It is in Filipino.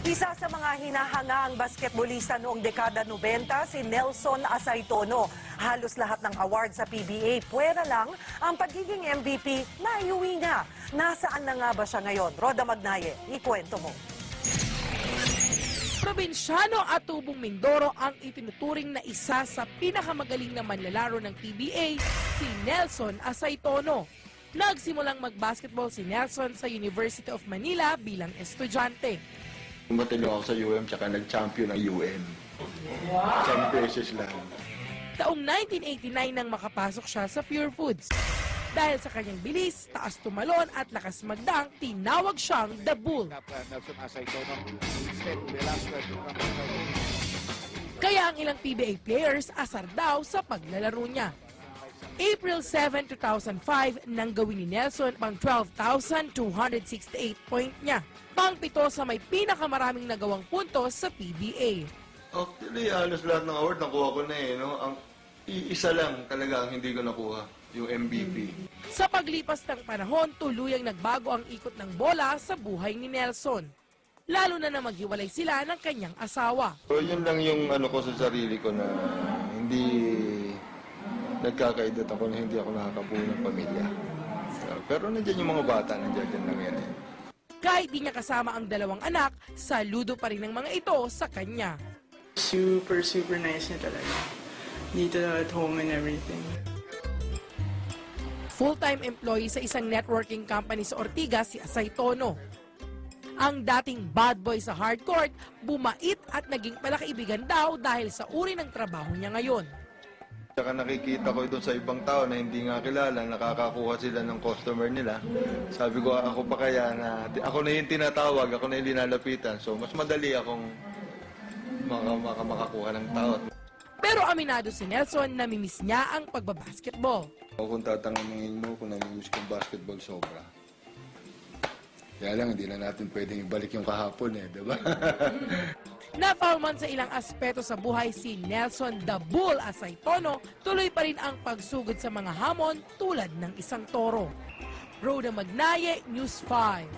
Isa sa mga hinahangaang basketballista noong dekada 90, si Nelson Asaytono. Halos lahat ng award sa PBA, puwera lang ang pagiging MVP na iuwi niya. Nasaan na nga ba siya ngayon? Roda Magnaye, ikwento mo. Probinsyano at Tubong Mindoro ang itinuturing na isa sa pinakamagaling na manlalaro ng PBA, si Nelson Asaytono. Nagsimulang mag-basketball si Nelson sa University of Manila bilang estudyante. Matalo ako sa UM tsaka nag-champion ng UM. Wow! Isang beses lang. Taong 1989 nang makapasok siya sa Pure Foods. Dahil sa kanyang bilis, taas tumalon at lakas magdang, tinawag siyang The Bull. Kaya ang ilang PBA players asar daw sa paglalaro niya. April 7, 2005, nang gawin ni Nelson pang 12,268 point niya. Pang-pito sa may pinakamaraming nagawang puntos sa PBA. Actually, halos lahat ng award nakuha ko na eh. No? Ang isa lang talaga ang hindi ko nakuha, yung MVP. Sa paglipas ng panahon, tuluyang nagbago ang ikot ng bola sa buhay ni Nelson. Lalo na maghiwalay sila ng kanyang asawa. So, yun lang yung ano ko sa sarili ko na hindi nagkakaedad ako na hindi ako nakakabuo ng pamilya. Pero nandiyan yung mga bata, nandiyan lang yan eh. Kahit di niya kasama ang dalawang anak, saludo pa rin ng mga ito sa kanya. Super nice niya talaga. Dito at home and everything. Full-time employee sa isang networking company sa Ortigas, si Asaytono. Ang dating bad boy sa hardcourt, bumait at naging palakaibigan daw dahil sa uri ng trabaho niya ngayon. Saka nakikita ko doon sa ibang tao na hindi nga kilala, nakakakuha sila ng customer nila. Sabi ko, ako pa kaya na, ako na yung tinatawag, ako na yung linalapitan. So, mas madali akong makakuha ng tao. Pero aminado si Nelson, namimiss niya ang pagbabasketball. Kung tatanungin mo kung namimiss kong basketball, sobra. Kaya lang, hindi na natin pwedeng ibalik yung kahapon eh, di ba? Na-foul man sa ilang aspeto sa buhay si Nelson The Bull Asaytono, tuloy pa rin ang pagsugod sa mga hamon tulad ng isang toro. Roda Magnaye, News 5.